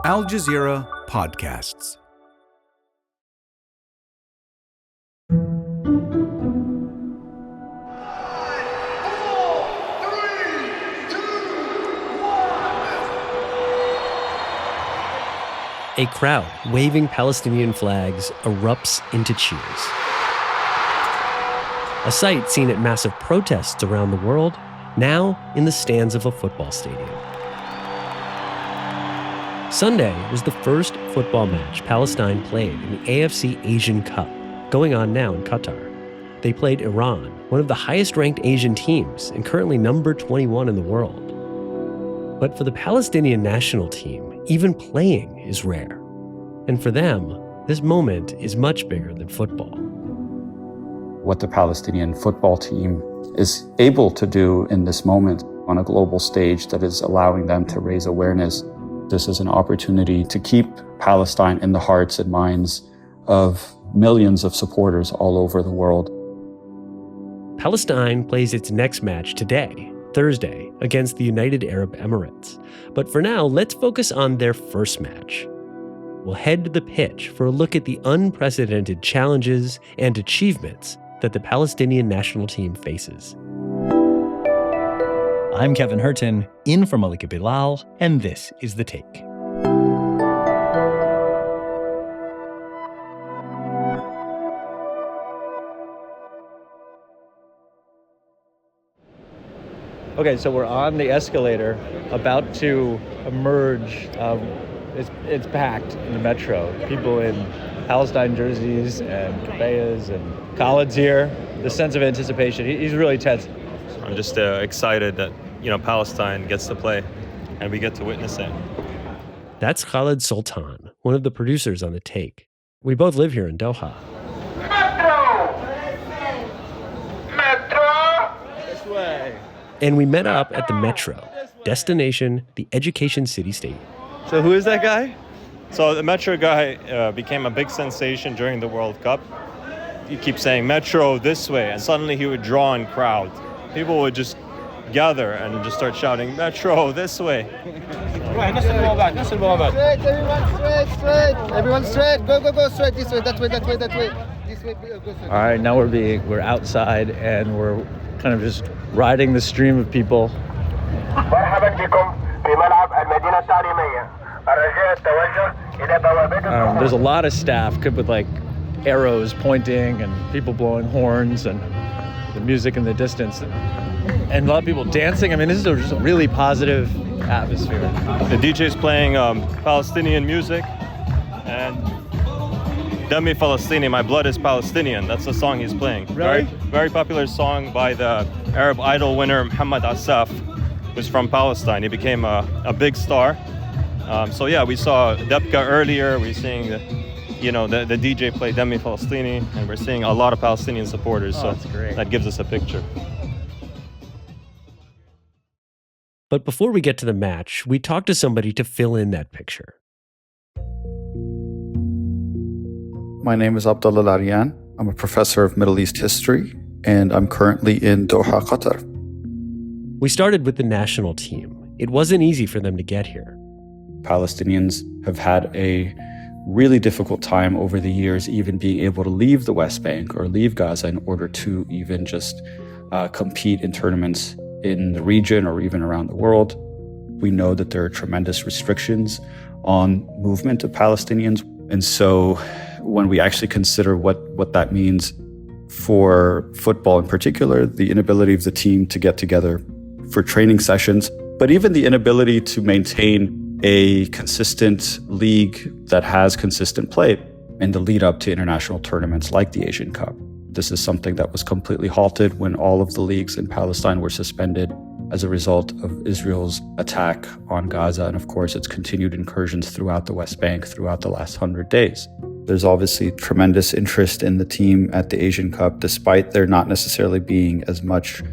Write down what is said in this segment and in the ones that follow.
Al Jazeera Podcasts. A crowd waving Palestinian flags erupts into cheers. A sight seen at massive protests around the world, now in the stands of a football stadium. Sunday was the first football match Palestine played in the AFC Asian Cup, going on now in Qatar. They played Iran, one of the highest-ranked Asian teams and currently number 21 in the world. But for the Palestinian national team, even playing is rare. And for them, this moment is much bigger than football. What the Palestinian football team is able to do in this moment on a global stage that is allowing them to raise awareness. This is an opportunity to keep Palestine in the hearts and minds of millions of supporters all over the world. Palestine plays its next match today, Thursday, against the United Arab Emirates. But for now, let's focus on their first match. We'll head to the pitch for a look at the unprecedented challenges and achievements that the Palestinian national team faces. I'm Kevin Hirten, in for Malika Bilal, and this is The Take. Okay, so we're on the escalator, about to emerge. It's packed in the metro. People in Palestine jerseys and kebbayas, and Khaled's here. The sense of anticipation, he's really tense. I'm just excited that, Palestine gets to play and we get to witness it. That's Khaled Soltan, one of the producers on The Take. We both live here in Doha. Metro! This way. And we met up at the Metro, destination, the Education City Stadium. So who is that guy? So the Metro guy became a big sensation during the World Cup. He keeps saying, Metro this way, and suddenly he would draw in crowds. People would just gather and just start shouting, Metro this way. Straight, everyone straight, go, straight, this way, that way. This way, go straight. All right, now we're outside and we're kind of just riding the stream of people. There's a lot of staff with like arrows pointing and people blowing horns and the music in the distance and a lot of people dancing. I mean, this is just a really positive atmosphere. The DJ's playing Palestinian music, and Dami Falastini, My Blood is Palestinian. That's the song he's playing. Really? Very popular song by the Arab Idol winner Muhammad Asaf, who's from Palestine. He became a big star. We saw Debka earlier. We're seeing the DJ play Dami Falastini, and we're seeing a lot of Palestinian supporters. So that's great. That gives us a picture. But before we get to the match, we talked to somebody to fill in that picture. My name is Abdullah Al-Arian. I'm a professor of Middle East history, and I'm currently in Doha, Qatar. We started with the national team. It wasn't easy for them to get here. Palestinians have had a really difficult time over the years even being able to leave the West Bank or leave Gaza in order to even just compete in tournaments in the region or even around the world. We know that there are tremendous restrictions on movement of Palestinians. And so when we actually consider what that means for football in particular, the inability of the team to get together for training sessions, but even the inability to maintain a consistent league that has consistent play in the lead up to international tournaments like the Asian Cup. This is something that was completely halted when all of the leagues in Palestine were suspended as a result of Israel's attack on Gaza and, of course, its continued incursions throughout the West Bank throughout the last 100 days. There's obviously tremendous interest in the team at the Asian Cup, despite there not necessarily being as much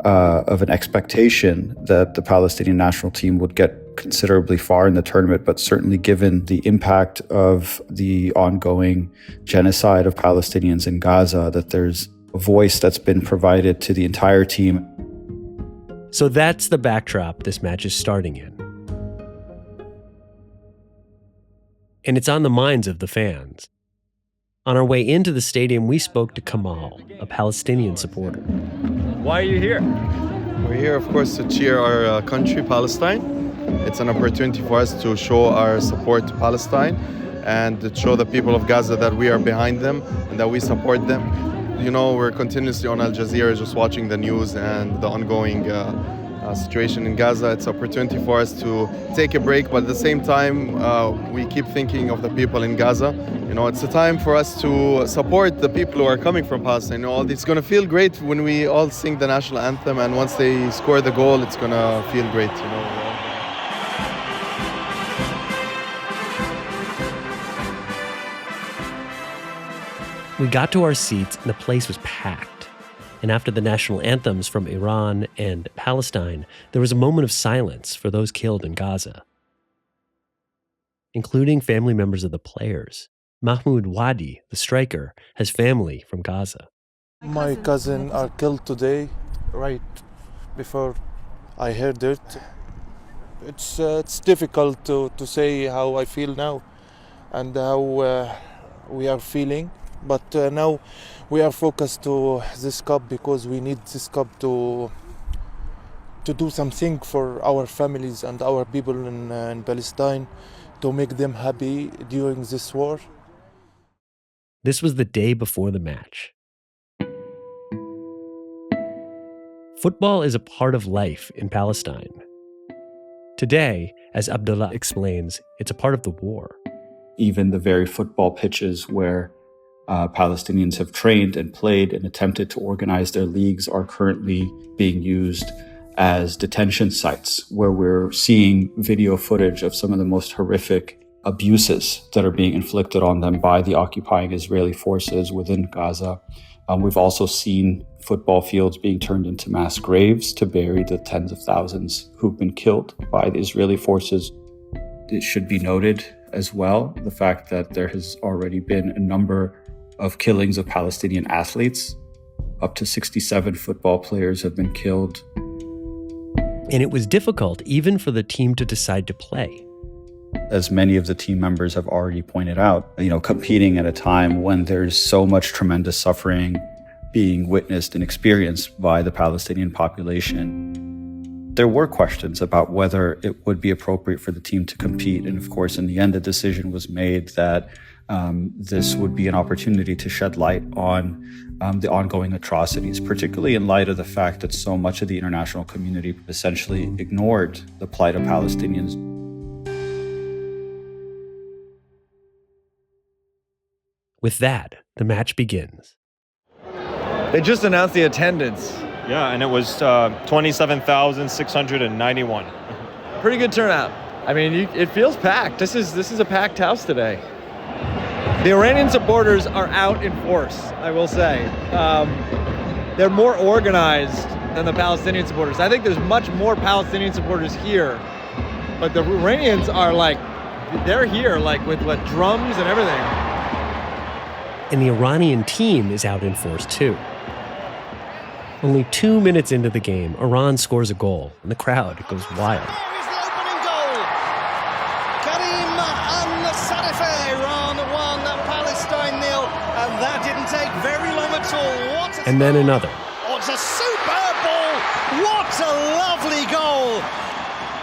of an expectation that the Palestinian national team would get considerably far in the tournament, but certainly given the impact of the ongoing genocide of Palestinians in Gaza, that there's a voice that's been provided to the entire team. So that's the backdrop this match is starting in. and it's on the minds of the fans. On our way into the stadium, we spoke to Kamal, a Palestinian supporter. Why are you here? We're here, of course, to cheer our country, Palestine. It's an opportunity for us to show our support to Palestine and to show the people of Gaza that we are behind them and that we support them. You know, we're continuously on Al Jazeera just watching the news and the ongoing situation in Gaza. It's an opportunity for us to take a break, but at the same time, we keep thinking of the people in Gaza. You know, it's a time for us to support the people who are coming from Palestine. You know, it's going to feel great when we all sing the national anthem, and once they score the goal, it's going to feel great, you know. We got to our seats and the place was packed. And after the national anthems from Iran and Palestine, there was a moment of silence for those killed in Gaza, including family members of the players. Mahmoud Wadi, the striker, has family from Gaza. My cousin are killed today, right before I heard it. It's difficult to say how I feel now and how we are feeling. But now we are focused to this cup because we need this cup to do something for our families and our people in Palestine, to make them happy during this war. This was the day before the match. Football is a part of life in Palestine. Today, as Abdullah explains, it's a part of the war. Even the very football pitches where Palestinians have trained and played and attempted to organize their leagues are currently being used as detention sites, where we're seeing video footage of some of the most horrific abuses that are being inflicted on them by the occupying Israeli forces within Gaza. We've also seen football fields being turned into mass graves to bury the tens of thousands who've been killed by the Israeli forces. It should be noted as well the fact that there has already been a number of killings of Palestinian athletes. Up to 67 football players have been killed. And it was difficult even for the team to decide to play. As many of the team members have already pointed out, you know, competing at a time when there's so much tremendous suffering being witnessed and experienced by the Palestinian population, there were questions about whether it would be appropriate for the team to compete. And of course, in the end, the decision was made that this would be an opportunity to shed light on the ongoing atrocities, particularly in light of the fact that so much of the international community essentially ignored the plight of Palestinians. With that, the match begins. They just announced the attendance. Yeah, and it was 27,691. Pretty good turnout. I mean, it feels packed. This is a packed house today. The Iranian supporters are out in force, I will say. They're more organized than the Palestinian supporters. I think there's much more Palestinian supporters here, but the Iranians are they're here with drums and everything. And the Iranian team is out in force too. Only 2 minutes into the game, Iran scores a goal, and the crowd goes wild. And then another. Oh, it's a superb ball! What a lovely goal!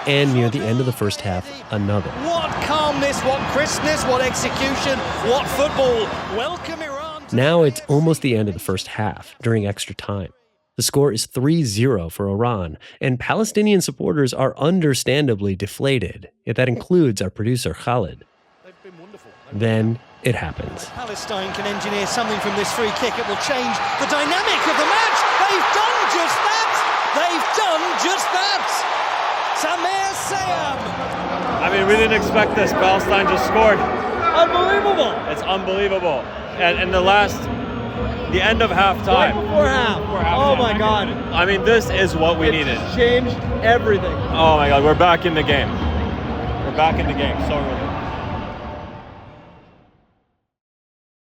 And near the end of the first half, another. What calmness, what crispness, what execution, what football. Welcome Iran. Now it's almost the end of the first half, during extra time. The score is 3-0 for Iran, and Palestinian supporters are understandably deflated. Yet that includes our producer, Khaled. They've been wonderful. Then it happens. Palestine can engineer something from this free kick. It will change the dynamic of the match. They've done just that. They've done just that. Tamer Sayam. I mean, we didn't expect this. Palestine just scored. Unbelievable. It's unbelievable. And the end of halftime. Right before half. Oh my God. I mean, this is what we needed. Changed everything. Oh my God, we're back in the game. We're back in the game. So really.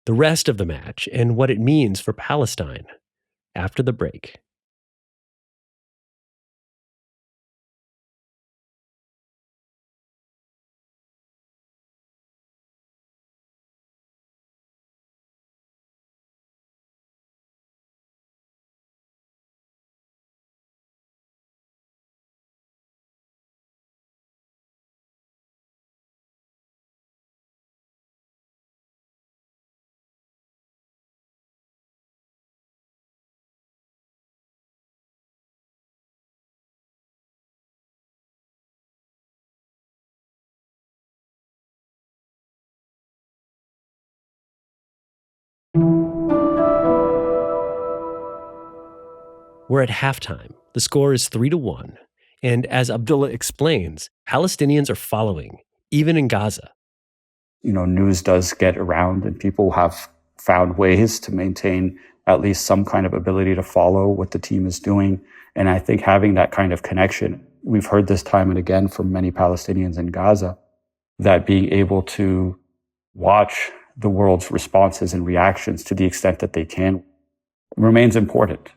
The rest of the match and what it means for Palestine after the break. We're at halftime. The score is 3-1. And as Abdullah explains, Palestinians are following, even in Gaza. News does get around, and people have found ways to maintain at least some kind of ability to follow what the team is doing. And I think having that kind of connection, we've heard this time and again from many Palestinians in Gaza, that being able to watch the world's responses and reactions to the extent that they can remains important.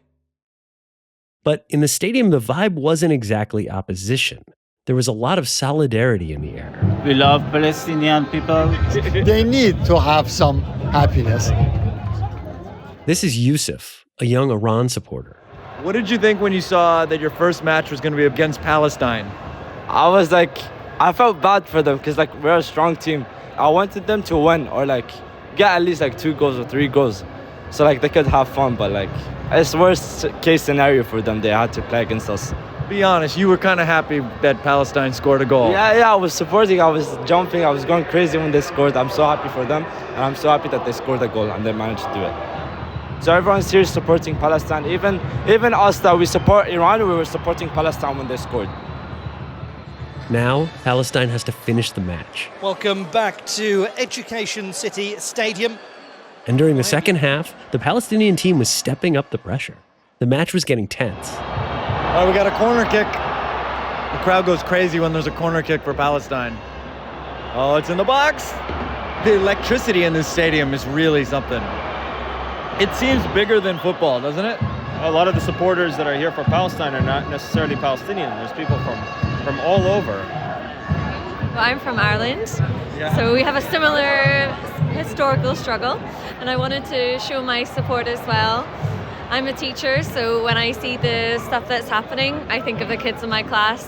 But in the stadium, the vibe wasn't exactly opposition. There was a lot of solidarity in the air. We love Palestinian people. They need to have some happiness. This is Yusuf, a young Iran supporter. What did you think when you saw that your first match was going to be against Palestine? I felt bad for them because we're a strong team. I wanted them to win or get at least 2 goals or 3 goals. So they could have fun, but it's worst case scenario for them. They had to play against us. Be honest, you were kind of happy that Palestine scored a goal. Yeah, I was supporting, I was jumping, I was going crazy when they scored. I'm so happy for them, and I'm so happy that they scored a goal and they managed to do it. So everyone's here supporting Palestine. Even us that we support Iran, we were supporting Palestine when they scored. Now, Palestine has to finish the match. Welcome back to Education City Stadium. And during the second half, the Palestinian team was stepping up the pressure. The match was getting tense. All right, we got a corner kick. The crowd goes crazy when there's a corner kick for Palestine. Oh, it's in the box. The electricity in this stadium is really something. It seems bigger than football, doesn't it? A lot of the supporters that are here for Palestine are not necessarily Palestinian. There's people from all over. Well, I'm from Ireland, so we have a similar historical struggle, and I wanted to show my support as well. I'm a teacher, so when I see the stuff that's happening, I think of the kids in my class,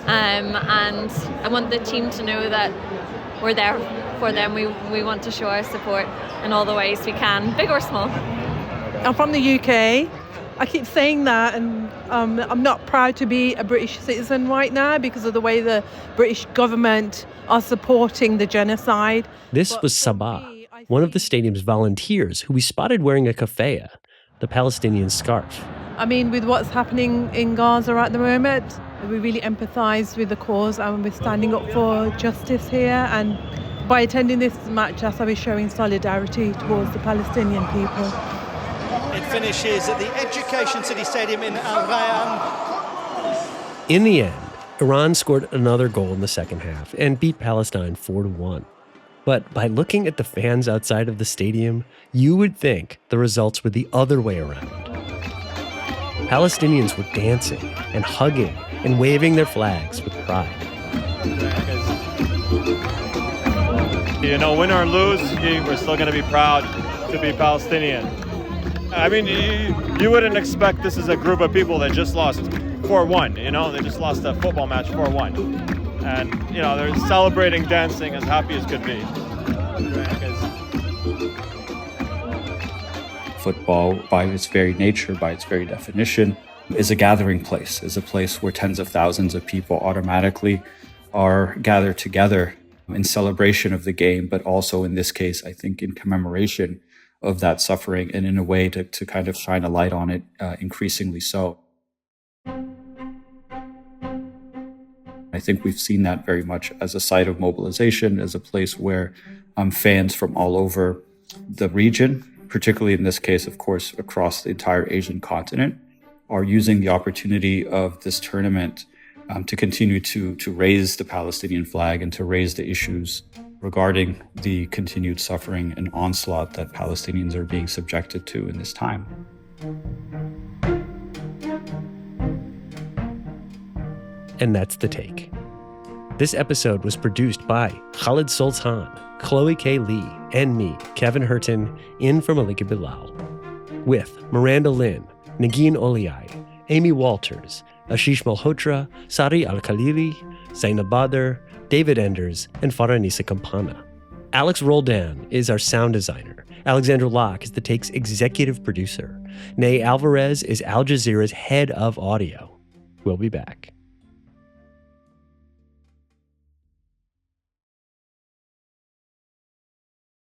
and I want the team to know that we're there for them. We want to show our support in all the ways we can, big or small. I'm from the UK. I keep saying that, and I'm not proud to be a British citizen right now because of the way the British government are supporting the genocide. This was Sabah, one of the stadium's volunteers who we spotted wearing a keffiyeh, the Palestinian scarf. I mean, with what's happening in Gaza at the moment, we really empathise with the cause, and we're standing up for justice here. And by attending this match, that's how we're showing solidarity towards the Palestinian people. It finishes at the Education City Stadium in Al-Arian. In the end, Iran scored another goal in the second half and beat Palestine 4-1. But by looking at the fans outside of the stadium, you would think the results were the other way around. Palestinians were dancing and hugging and waving their flags with pride. Win or lose, we're still going to be proud to be Palestinian. I mean, you wouldn't expect this is a group of people that just lost 4-1, They just lost a football match 4-1. And, they're celebrating, dancing, as happy as could be. Football, by its very nature, by its very definition, is a gathering place, is a place where tens of thousands of people automatically are gathered together in celebration of the game, but also in this case, I think in commemoration of that suffering and in a way to kind of shine a light on it, increasingly so. I think we've seen that very much as a site of mobilization, as a place where fans from all over the region, particularly in this case, of course, across the entire Asian continent, are using the opportunity of this tournament to continue to raise the Palestinian flag and to raise the issues regarding the continued suffering and onslaught that Palestinians are being subjected to in this time. And that's The Take. This episode was produced by Khaled Soltan, Chloe K. Lee, and me, Kevin Hirten, in for Malika Bilal. With Miranda Lin, Nagin Oliai, Amy Walters, Ashish Malhotra, Sari Al-Khalili, Zainab Badr, David Enders, and Faranisa Campana. Alex Roldan is our sound designer. Alexandra Locke is The Take's executive producer. Ney Alvarez is Al Jazeera's head of audio. We'll be back.